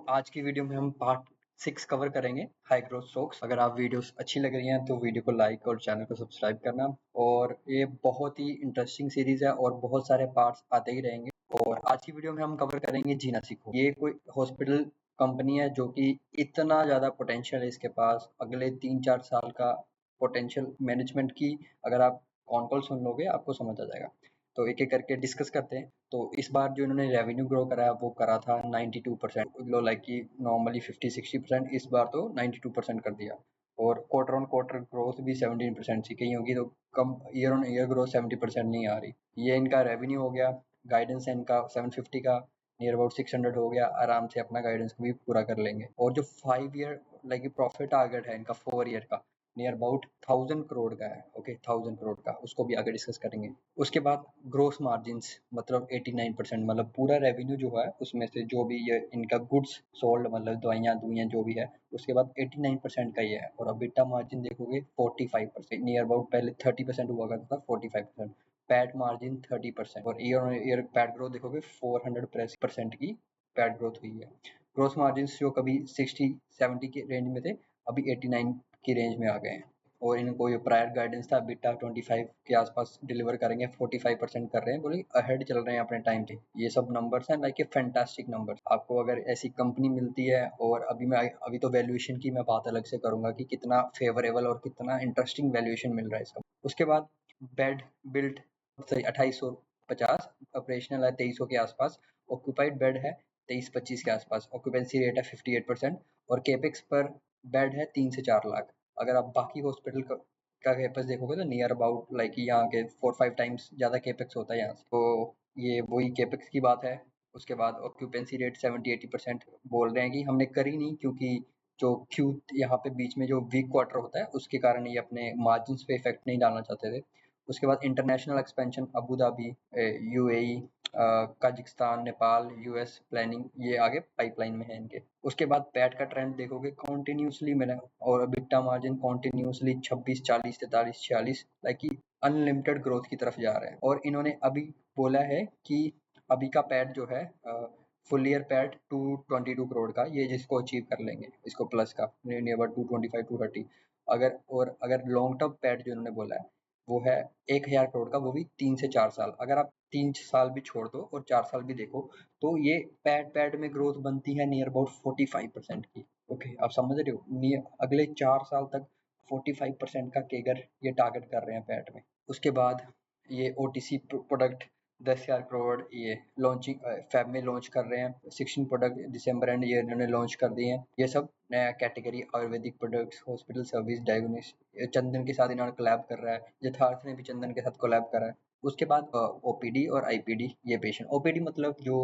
आज की वीडियो में हम पार्ट 6 कवर करेंगे, हाई ग्रोथ स्टॉक्स। अगर आप वीडियोस अच्छी लग रही हैं तो वीडियो को लाइक और चैनल को सब्सक्राइब करना। और ये बहुत ही इंटरेस्टिंग सीरीज है और बहुत सारे पार्ट्स आते ही रहेंगे। और आज की वीडियो में हम कवर करेंगे जीना सीखो। ये कोई हॉस्पिटल कंपनी है जो कि इतना ज़्यादा पोटेंशियल है इसके पास। अगले 3-4 साल का पोटेंशियल मैनेजमेंट की अगर आप ऑन कॉल सुन लोगे आपको समझ आ जाएगा। तो एक एक करके डिस्कस करते हैं। तो इस बार जो इन्होंने रेवेन्यू ग्रो करा वो करा था 92%, लो लाइक कि नॉर्मली 50-60%, इस बार तो 92% कर दिया। और क्वार्टर ऑन क्वार्टर ग्रोथ भी 17% सी कहीं होगी, तो कम ईयर ऑन ईयर ग्रोथ 70% नहीं आ रही। ये इनका रेवेन्यू हो गया। गाइडेंस है इनका 750 का, नियर अबाउट 600 हो गया। आराम से अपना गाइडेंस भी पूरा कर लेंगे। और जो 5 ईयर लाइक प्रॉफिट टारगेट है इनका 4 ईयर का, नियर अबाउट 1000 करोड़ का है। ओके, 1000 करोड़ का, उसको भी आगे डिस्कस करेंगे। उसके बाद ग्रोस मार्जिन्स मतलब 89%, मतलब पूरा रेवेन्यू जो है उसमें से जो भी ये इनका गुड्स सोल्ड, मतलब दवाइयाँ दुइयाँ जो भी है, उसके बाद 89% का ये है। और अबिटा मार्जिन देखोगे 45%, नियर अबाउट पहले 30% हुआ करता था, 45%। PAT margin 30%। और year on year PAT growth देखोगे 400% की पैट ग्रोथ हुई है। ग्रोस मार्जिन जो कभी 60-70 के रेंज में थे, अभी 89 की रेंज में आ गए हैं। और इनको ये प्रायर गाइडेंस था बिटा 25 के आसपास डिलीवर करेंगे, 45% कर रहे हैं, बोले अहेड चल रहे हैं अपने टाइम पे। ये सब नंबर्स हैं लाइक ए फैंटास्टिक नंबर्स। आपको अगर ऐसी कंपनी मिलती है, और अभी तो वैल्यूएशन की मैं बात अलग से करूंगा कि कितना फेवरेबल और कितना इंटरेस्टिंग वैल्यूएशन मिल रहा है इसका। उसके बाद बेड बिल्ट 2850, ऑपरेशनल है 2300 के आसपास, ऑक्यूपाइड बेड है 23-25 के आसपास, ऑक्यूपेंसी रेट है 58%, और केपेक्स पर बेड है 3 से 4 लाख। अगर आप बाकी हॉस्पिटल का केपेक्स देखोगे तो नियर अबाउट लाइक यहाँ के 4-5 टाइम्स ज़्यादा केपेक्स होता है यहाँ से। तो ये वही केपेक्स की बात है। उसके बाद ऑक्यूपेंसी रेट 70-80% बोल रहे हैं कि हमने करी नहीं, क्योंकि जो क्यू यहाँ पे बीच में जो वीक क्वार्टर होता है उसके कारण ये अपने मार्जिन पे इफेक्ट नहीं डालना चाहते थे। उसके बाद international expansion, Abu Dhabi, UAE, Kazakhstan, Nepal, US planning, ये आगे पाइपलाइन में है इनके। उसके बाद पैट का ट्रेंड देखोगे कॉन्टिन्यूसली मिला, और बिट्टा मार्जिन कॉन्टिन्यूसली 26, 40, 43, 46 लाइक कि अनलिमिटेड ग्रोथ की तरफ जा रहे हैं। और इन्होंने अभी बोला है कि अभी का पैट जो है फुल ईयर पैट 222 करोड़ का, ये जिसको अचीव कर लेंगे इसको प्लस का नियर 225, 230। अगर लॉन्ग टर्म पैट जो इन्होंने बोला है वो है 1000 करोड़ का, वो भी 3 से 4 साल। अगर आप 3 साल भी छोड़ दो और 4 साल भी देखो तो ये पैट में ग्रोथ बनती है नियर अबाउट 45% की। ओके, आप समझ रहे हो, अगले 4 साल तक 45% का केगर ये टारगेट कर रहे हैं पैट में। उसके बाद ये ओटीसी प्रोडक्ट 10,000 करोड़ ये लॉन्चिंग फेब में लॉन्च कर रहे हैं। 16 प्रोडक्ट दिसंबर एंड ये इन्होंने लॉन्च कर दिए हैं। ये सब नया category Ayurvedic products, hospital service, diagnostic. चंदन के साथ इन्होंने कोलैब कर रहा है, यथार्थ ने भी चंदन के साथ कोलैब करा है। उसके बाद ओपीडी और आईपीडी, ये पेशेंट ओपीडी मतलब जो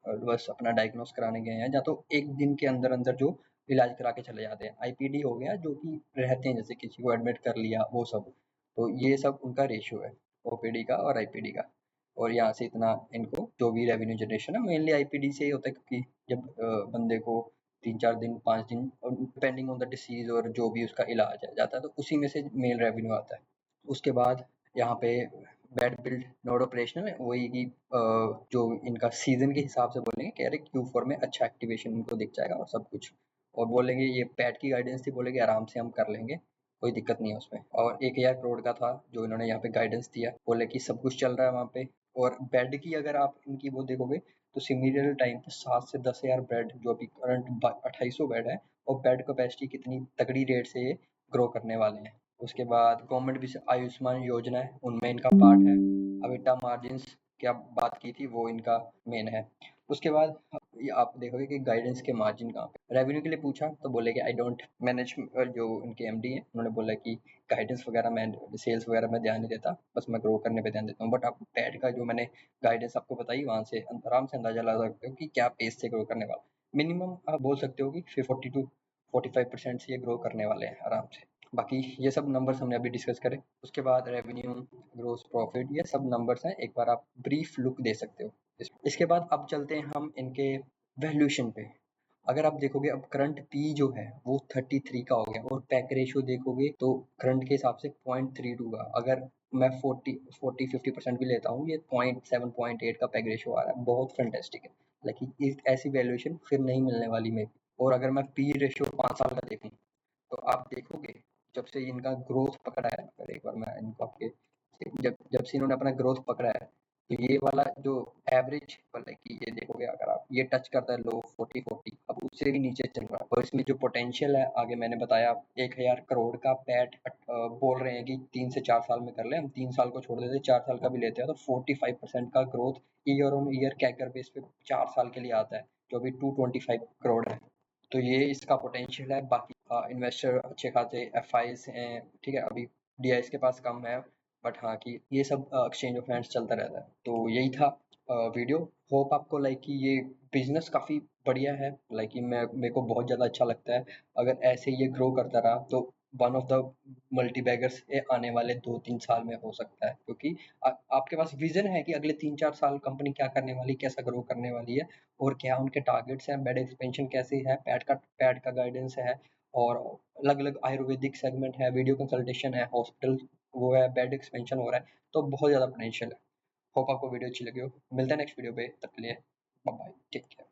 बस अपना डायग्नोस कराने गए हैं, या तो एक दिन के अंदर अंदर जो इलाज करा के चले जाते हैं। आईपीडी हो गया जो कि रहते हैं, जैसे किसी को एडमिट कर लिया वो सब। तो ये सब उनका रेशियो है, ओपीडी का और आईपीडी का। और यहाँ से इतना इनको जो भी रेवेन्यू जनरेशन है मेनली आईपीडी से ही होता है, क्योंकि जब बंदे को 3-4 दिन 5 दिन डिपेंडिंग ऑन द डिसीज और जो भी उसका इलाज है जाता है, तो उसी में से मेन रेवेन्यू आता है। उसके बाद यहाँ पे बेड बिल्ड नोड ऑपरेशनल है, वही की जो इनका सीजन के हिसाब से बोलेंगे, कह रहे Q4 में अच्छा एक्टिवेशन इनको दिख जाएगा और सब कुछ। और बोलेंगे ये पैट की गाइडेंस थी, बोलेंगे आराम से हम कर लेंगे, कोई दिक्कत नहीं है उसमें। और 1000 करोड़ का था जो इन्होंने यहाँ पे गाइडेंस दिया, बोले कि सब कुछ चल रहा है वहाँ पे। और बेड की अगर आप इनकी वो देखोगे तो सिमिलर टाइम पे 7 से 10,000 बेड, जो अभी करंट 2800 बेड है, और बेड कैपेसिटी कितनी तगड़ी रेट से ये ग्रो करने वाले हैं। उसके बाद गवर्नमेंट भी आयुष्मान योजना है, उनमें इनका पार्ट है। अबिटा मार्जिन्स की आप बात की थी, वो इनका मेन है। उसके बाद ये आप देखोगे कि गाइडेंस के मार्जिन कहाँ पे। रेवेन्यू के लिए पूछा तो बोले कि आई डोंट मैनेज, जो उनके एमडी हैं उन्होंने बोला कि गाइडेंस वगैरह मैं, सेल्स वगैरह में ध्यान नहीं देता, बस मैं ग्रो करने पे ध्यान देता हूँ। बट आप पैड का जो मैंने गाइडेंस आपको बताई, वहाँ से आराम से अंदाजा लगा सकते हो कि क्या पेस से ग्रो करने वाला। मिनिमम आप बोल सकते हो कि 40-45% से ये ग्रो करने वाले हैं आराम से। बाकी ये सब नंबर्स हमने अभी डिस्कस करे। उसके बाद रेवेन्यू, ग्रोस प्रॉफिट, ये सब नंबर्स हैं, एक बार आप ब्रीफ लुक दे सकते हो। इसके बाद अब चलते हैं हम इनके वैल्यूएशन पे। अगर आप देखोगे अब करंट पी जो है वो 33 का हो गया, और पैक रेशियो देखोगे तो करंट के हिसाब से 0.32 का। अगर मैं 40-50% भी लेता हूँ, ये 0.7-0.8 का पैक रेशियो आ रहा है, बहुत फैंटेस्टिक है। लाइक ऐसी वैल्यूएशन फिर नहीं मिलने वाली मे बी। और अगर मैं पी रेशियो 5 साल का देखूँ, तो आप देखोगे जब से इनका ग्रोथ पकड़ा है, अगर एक बार मैं इनको आपके जब जब से इन्होंने अपना ग्रोथ पकड़ा है, तो ये वाला जो एवरेज वाला कि ये देखोगे, अगर आप ये टच करता है लो 40 अब उससे भी नीचे चल रहा है। और इसमें जो पोटेंशियल है, आगे मैंने बताया 1000 करोड़ का पैट बोल रहे हैं कि 3 से 4 साल में कर ले, हम 3 साल को छोड़ देते 4 साल का भी लेते हैं तो 45% का growth year on year CAGR base पे 4 साल के लिए आता है, जो अभी 225 करोड़ है। तो ये इसका पोटेंशियल है। बाकी इन्वेस्टर अच्छे खासे एफआईज हैं, ठीक है, अभी डीआईस के पास कम है, बट हाँ कि ये सब एक्सचेंज ऑफ हैंड्स चलता रहता है। तो यही था वीडियो। होप आपको लाइक कि ये बिजनेस काफ़ी बढ़िया है, लाइक कि मैं मेरे को बहुत ज़्यादा अच्छा लगता है। अगर ऐसे ये ग्रो करता रहा तो one of the multi beggars आने वाले 2-3 साल में हो सकता है, क्योंकि आपके पास विजन है कि अगले 3-4 साल कंपनी क्या करने वाली, कैसा ग्रो करने वाली है, और क्या उनके टारगेट्स हैं, बेड एक्सपेंशन कैसे है, पैट का गाइडेंस है, और अलग अलग आयुर्वेदिक सेगमेंट है, वीडियो कंसल्टेशन है, हॉस्पिटल वो है, बेड एक्सपेंशन हो रहा है। तो बहुत ज़्यादा पोटेंशियल है। होप आपको वीडियो अच्छी लगी हो। मिलते हैं नेक्स्ट वीडियो पे, तब के लिए बाय बाय, टेक केयर।